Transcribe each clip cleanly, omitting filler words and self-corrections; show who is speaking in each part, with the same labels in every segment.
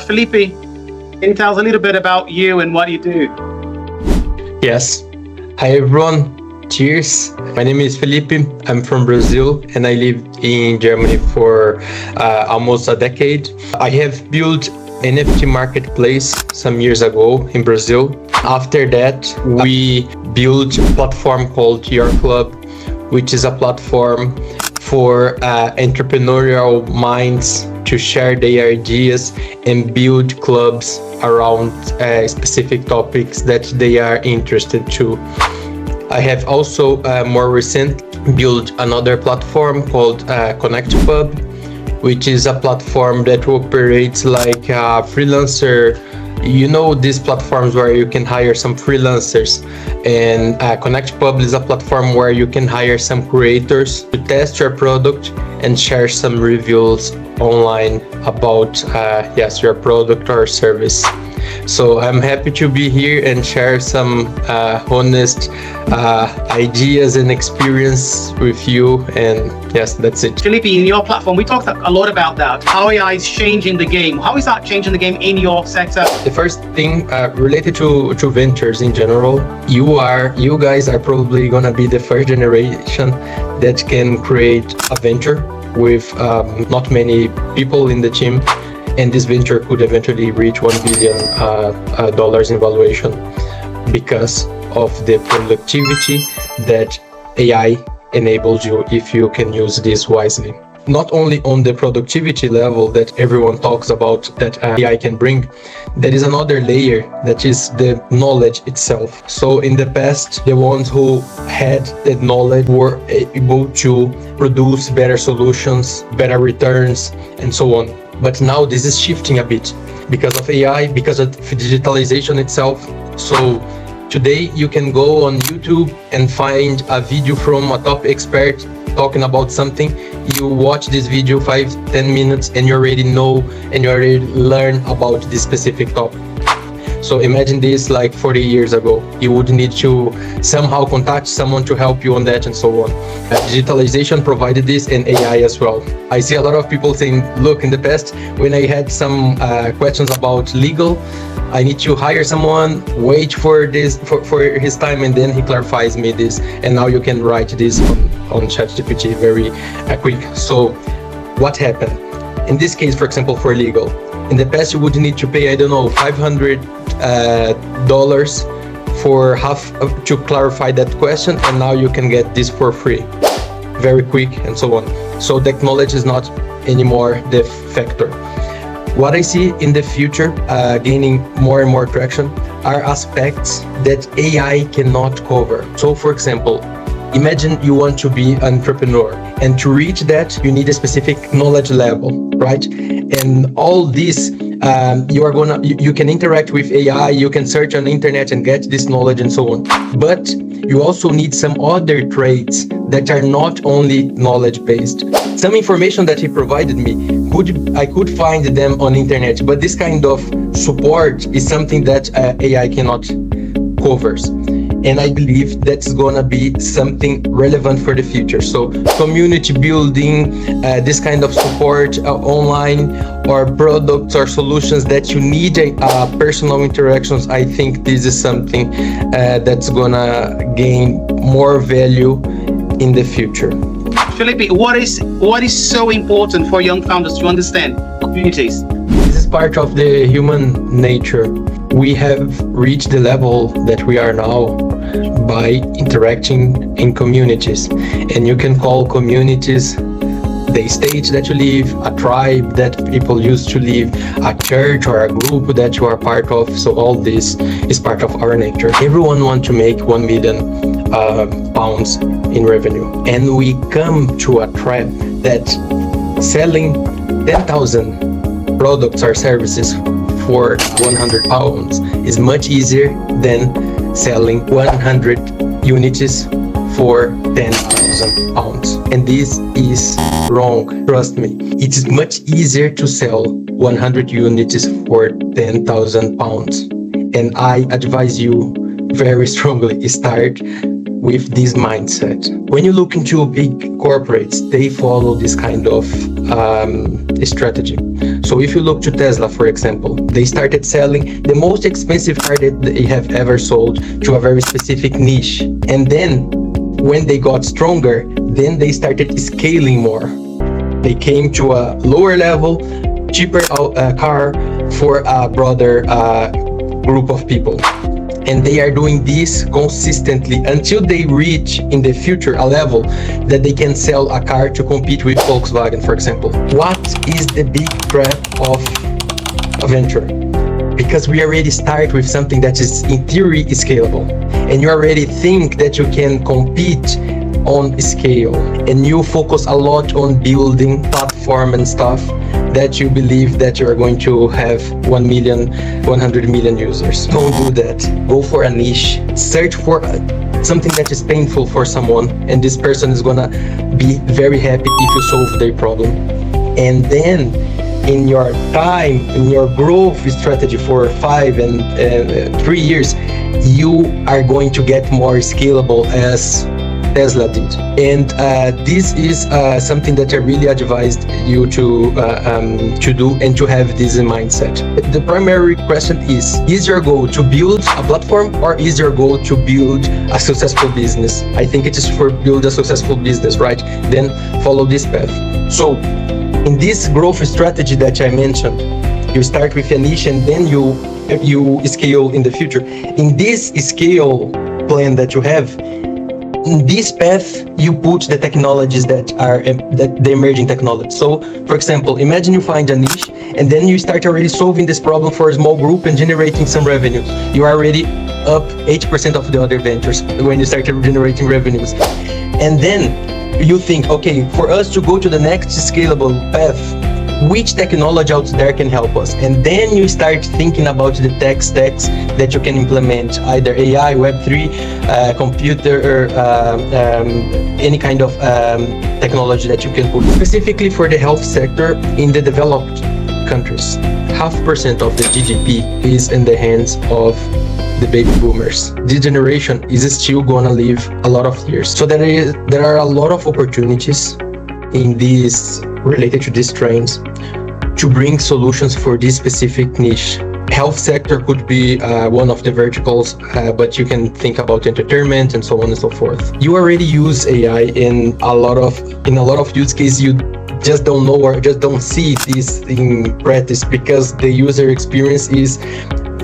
Speaker 1: Felipe, can you tell us a little bit about you and what you do?
Speaker 2: Yes. Hi, everyone. Cheers. My name is Felipe. I'm from Brazil and I lived in Germany for almost a decade. I have built NFT marketplace some years ago in Brazil. After that, we built a platform called YourClub, which is a platform for entrepreneurial minds to share their ideas and build clubs around specific topics that they are interested to. I have also more recent built another platform called Conecte Publi, which is a platform that operates like a freelancer. You know, these platforms where you can hire some freelancers, and Conecte Publi is a platform where you can hire some creators to test your product and share some reviews online about your product or service. So I'm happy to be here and share some honest ideas and experience with you. And yes, that's it.
Speaker 1: Felipe, in your platform, we talked a lot about that, how AI is changing the game. How is that changing the game in your sector?
Speaker 2: The first thing related to ventures in general, you guys are probably gonna be the first generation that can create a venture with not many people in the team. And this venture could eventually reach $1 billion in valuation because of the productivity that AI enables you if you can use this wisely. Not only on the productivity level that everyone talks about that AI can bring, there is another layer that is the knowledge itself. So in the past, the ones who had that knowledge were able to produce better solutions, better returns, and so on. But now this is shifting a bit because of AI, because of digitalization itself. So today you can go on YouTube and find a video from a top expert talking about something. You watch this video 5-10 minutes and you already know and you already learn about this specific topic. So imagine this like 40 years ago. You would need to somehow contact someone to help you on that and so on. Digitalization provided this and AI as well. I see a lot of people saying, look, in the past, when I had some questions about legal, I need to hire someone, wait for for his time, and then he clarifies me this. And now you can write this on ChatGPT very quick. So what happened? In this case, for example, for legal, in the past, you would need to pay, I don't know, $500 for half to clarify that question, and now you can get this for free, very quick, and so on. So technology is not anymore the factor. What I see in the future gaining more and more traction are aspects that AI cannot cover. So, for example, imagine you want to be an entrepreneur, and to reach that, you need a specific knowledge level, right? And all this, you can interact with AI, you can search on the internet and get this knowledge and so on. But you also need some other traits that are not only knowledge-based. Some information that he provided me, I could find them on internet, but this kind of support is something that AI cannot cover. And I believe that's gonna be something relevant for the future. So community building, this kind of support online, or products or solutions that you need personal interactions, I think this is something that's gonna gain more value in the future.
Speaker 1: Felipe, what is so important for young founders to understand communities?
Speaker 2: This is part of the human nature. We have reached the level that we are now by interacting in communities, and you can call communities the stage that you live, a tribe that people used to live, a church or a group that you are part of. So all this is part of our nature. Everyone wants to make 1 million pounds in revenue, and we come to a trap that selling 10,000 products or services for 100 pounds is much easier than selling 100 units for 10,000 pounds. And this is wrong, trust me. It is much easier to sell 100 units for 10,000 pounds. And I advise you very strongly, start with this mindset. When you look into big corporates, they follow this kind of strategy. So if you look to Tesla, for example, they started selling the most expensive car that they have ever sold to a very specific niche. And then when they got stronger, then they started scaling more. They came to a lower level, cheaper car for a broader group of people. And they are doing this consistently until they reach in the future a level that they can sell a car to compete with Volkswagen, for example. What is the big trap of a venture? Because we already start with something that is in theory scalable, and you already think that you can compete on scale, and you focus a lot on building platform and stuff that you believe that you're going to have 1 million, 100 million users. Don't do that. Go for a niche. Search for something that is painful for someone, and this person is gonna be very happy if you solve their problem. And then in your time, in your growth strategy for 5 and 3 years, you are going to get more scalable as Tesla did. And this is something that I really advised you to do and to have this mindset. The primary question is your goal to build a platform, or is your goal to build a successful business? I think it is for build a successful business, right? Then follow this path. So in this growth strategy that I mentioned, you start with a niche and then you scale in the future. In this scale plan that you have, in this path, you put the technologies that are the emerging technologies. So, for example, imagine you find a niche and then you start already solving this problem for a small group and generating some revenues. You are already up 80% of the other ventures when you start generating revenues. And then you think, okay, for us to go to the next scalable path, which technology out there can help us? And then you start thinking about the tech stacks that you can implement, either AI, Web3, computer, any kind of technology that you can put. Specifically for the health sector in the developed countries, 0.5% of the GDP is in the hands of the baby boomers. This generation is still gonna live a lot of years. So there are a lot of opportunities in these related to these trends to bring solutions for this specific niche. Health sector could be one of the verticals, but you can think about entertainment and so on and so forth. You already use AI in a lot of use cases. You just don't know or just don't see this in practice because the user experience is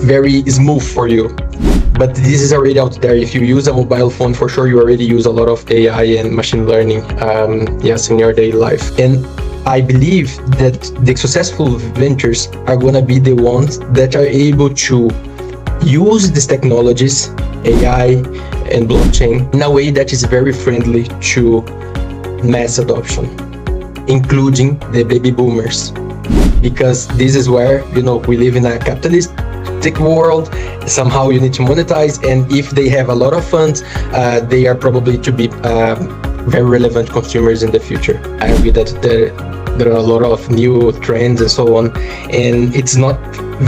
Speaker 2: very smooth for you. But this is already out there. If you use a mobile phone, for sure you already use a lot of AI and machine learning, yes, in your daily life. And I believe that the successful ventures are gonna be the ones that are able to use these technologies, AI and blockchain, in a way that is very friendly to mass adoption, including the baby boomers. Because this is where, we live in a capitalistic world. Somehow you need to monetize, and if they have a lot of funds, they are probably to be very relevant consumers in the future. I agree that there are a lot of new trends and so on, and it's not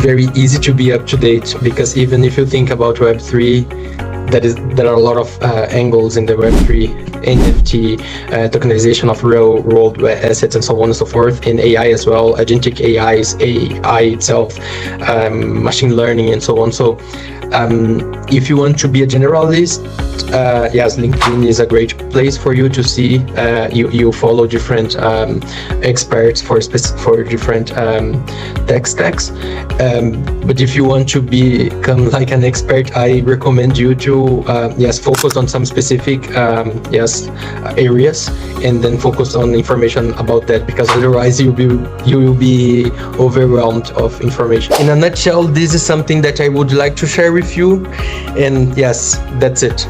Speaker 2: very easy to be up to date, because even if you think about Web3, there are a lot of angles in the Web3, NFT, tokenization of real world assets and so on and so forth, in AI as well, agentic AIs, AI itself, machine learning and so on. So if you want to be a generalist, yes, LinkedIn is a great place for you to see. You follow different experts for different tech stacks. But if you want to become like an expert, I recommend you to focus on some specific areas, and then focus on information about that, because otherwise you will be overwhelmed of information. In a nutshell, this is something that I would like to share with you, and yes, that's it.